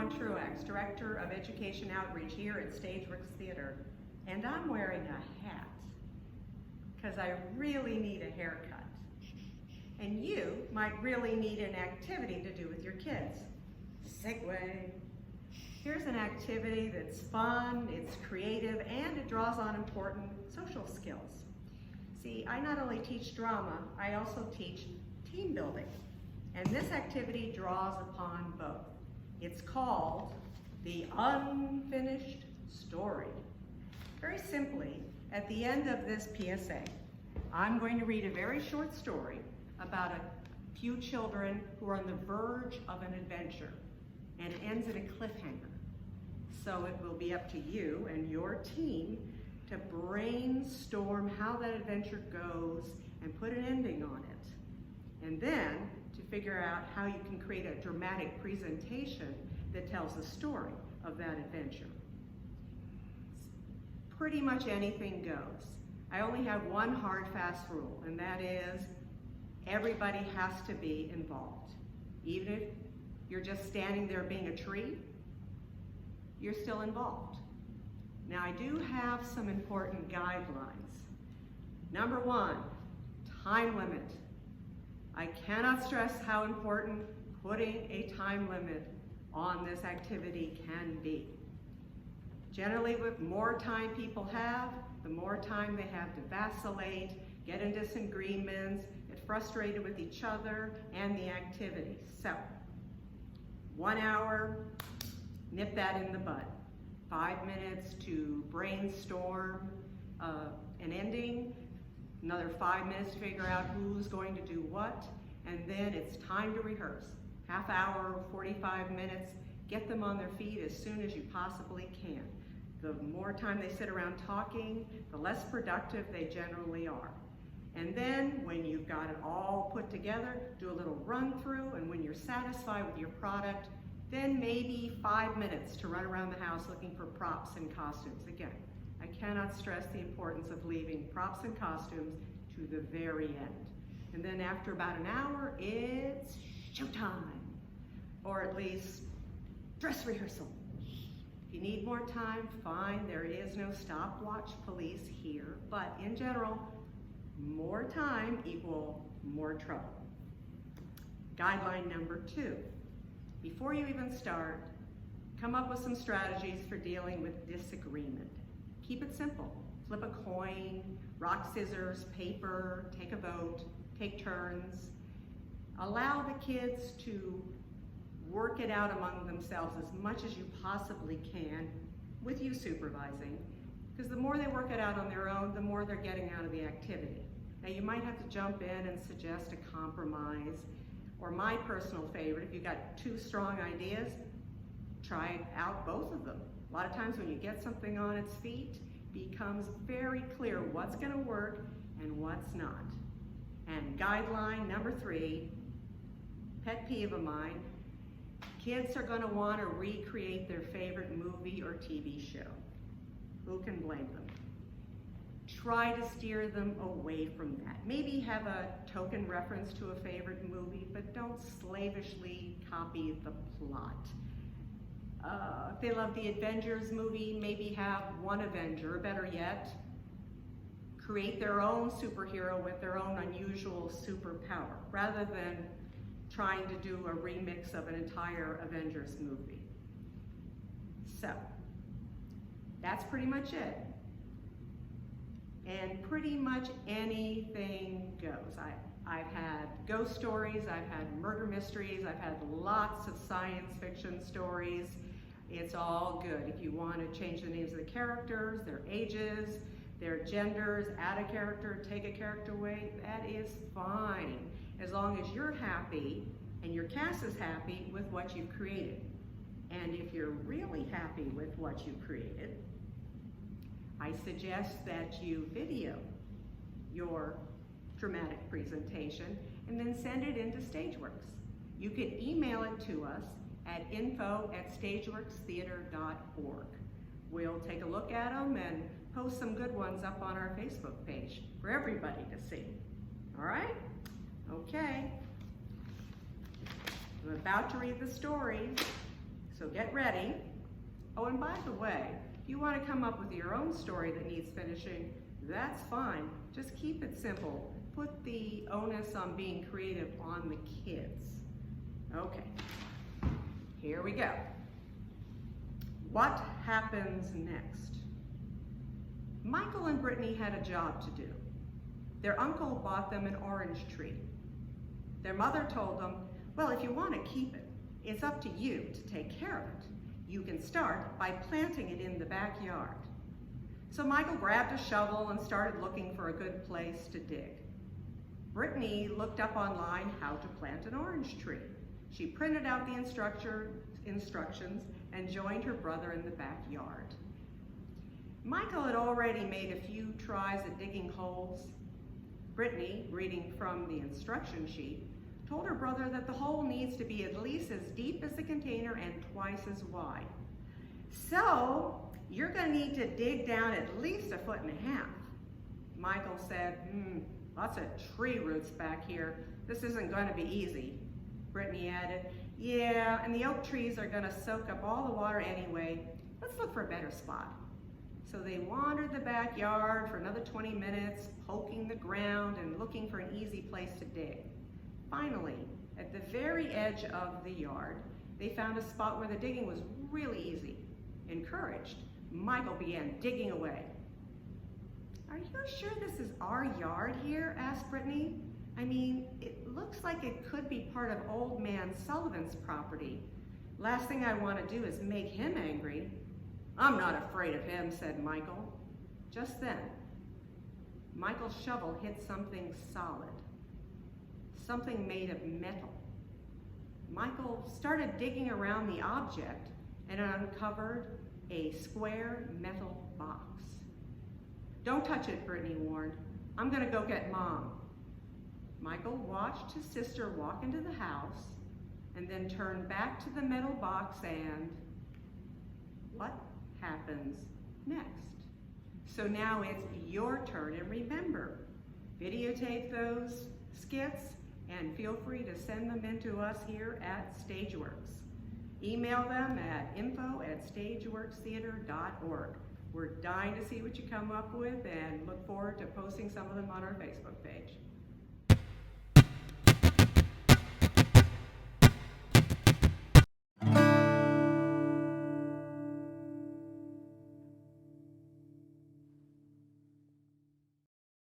Dawn Truax, Director of Education Outreach here at Stageworks Theater, and I'm wearing a hat because I really need a haircut. And you might really need an activity to do with your kids. Segue. Here's an activity that's fun, it's creative, and it draws on important social skills. See, I not only teach drama, I also teach team building. And this activity draws upon both. It's called The Unfinished Story. Very simply, at the end of this PSA, I'm going to read a very short story about a few children who are on the verge of an adventure, and it ends in a cliffhanger. So it will be up to you and your team to brainstorm how that adventure goes and put an ending on it. And then to figure out how you can create a dramatic presentation that tells the story of that adventure. Pretty much anything goes. I only have one hard, fast rule, and that is everybody has to be involved. Even if you're just standing there being a tree, you're still involved. Now, I do have some important guidelines. Number one, time limit. I cannot stress how important putting a time limit on this activity can be. Generally, the more time people have, the more time they have to vacillate, get in disagreements, get frustrated with each other and the activity. So, 1 hour, nip that in the bud. 5 minutes to brainstorm an ending, another 5 minutes to figure out who's going to do what, and then it's time to rehearse. Half hour, 45 minutes, get them on their feet as soon as you possibly can. The more time they sit around talking, the less productive they generally are. And then when you've got it all put together, do a little run through, and when you're satisfied with your product, then maybe 5 minutes to run around the house looking for props and costumes. Again, I cannot stress the importance of leaving props and costumes to the very end. And then after about an hour, it's showtime, or at least dress rehearsal. If you need more time, fine, there is no stopwatch police here, but in general, more time equal more trouble. Guideline number 2. Before you even start, come up with some strategies for dealing with disagreement. Keep it simple. Flip a coin, rock, scissors, paper, take a vote, take turns. Allow the kids to work it out among themselves as much as you possibly can with you supervising, because the more they work it out on their own, the more they're getting out of the activity. Now, you might have to jump in and suggest a compromise, or my personal favorite, if you've got 2 strong ideas, try out both of them. A lot of times when you get something on its feet, it becomes very clear what's going to work and what's not. And guideline number 3, pet peeve of mine, kids are going to want to recreate their favorite movie or TV show. Who can blame them? Try to steer them away from that. Maybe have a token reference to a favorite movie, but don't slavishly copy the plot. If they love the Avengers movie, maybe have one Avenger, or better yet, create their own superhero with their own unusual superpower, rather than trying to do a remix of an entire Avengers movie. So, that's pretty much it. And pretty much anything goes. I've had ghost stories, I've had murder mysteries, I've had lots of science fiction stories. It's all good. If you want to change the names of the characters, their ages, their genders, add a character, take a character away, that is fine. As long as you're happy and your cast is happy with what you've created. And if you're really happy with what you created, I suggest that you video your dramatic presentation and then send it into Stageworks. You can email it to us at info@stageworkstheater.org. We'll take a look at them and post some good ones up on our Facebook page for everybody to see. All right? Okay. I'm about to read the story, so So get ready. Oh, and by the way, if you want to come up with your own story that needs finishing, that's fine. Just keep it simple. Put the onus on being creative on the kids. Okay, here we go. What happens next? Michael and Brittany had a job to do. Their uncle bought them an orange tree. Their mother told them, well, if you want to keep it, it's up to you to take care of it. You can start by planting it in the backyard. So Michael grabbed a shovel and started looking for a good place to dig. Brittany looked up online how to plant an orange tree. She printed out the instructions and joined her brother in the backyard. Michael had already made a few tries at digging holes. Brittany, reading from the instruction sheet, told her brother that the hole needs to be at least as deep as the container and twice as wide. So, you're going to need to dig down at least 1.5 feet. Michael said, lots of tree roots back here. This isn't going to be easy. Brittany added, yeah, and the oak trees are going to soak up all the water anyway. Let's look for a better spot. So they wandered the backyard for another 20 minutes, poking the ground and looking for an easy place to dig. Finally, at the very edge of the yard, they found a spot where the digging was really easy. Encouraged, Michael began digging away. Are you sure this is our yard here? Asked Brittany. I mean, it looks like it could be part of Old Man Sullivan's property. Last thing I want to do is make him angry. I'm not afraid of him, said Michael. Just then, Michael's shovel hit something solid, something made of metal. Michael started digging around the object and uncovered a square metal box. Don't touch it, Brittany warned. I'm gonna go get Mom. Michael watched his sister walk into the house and then turned back to the metal box and what happens next? So now it's your turn, and remember, videotape those skits and feel free to send them in to us here at Stageworks. Email them at info@stageworkstheater.org. We're dying to see what you come up with and look forward to posting some of them on our Facebook page.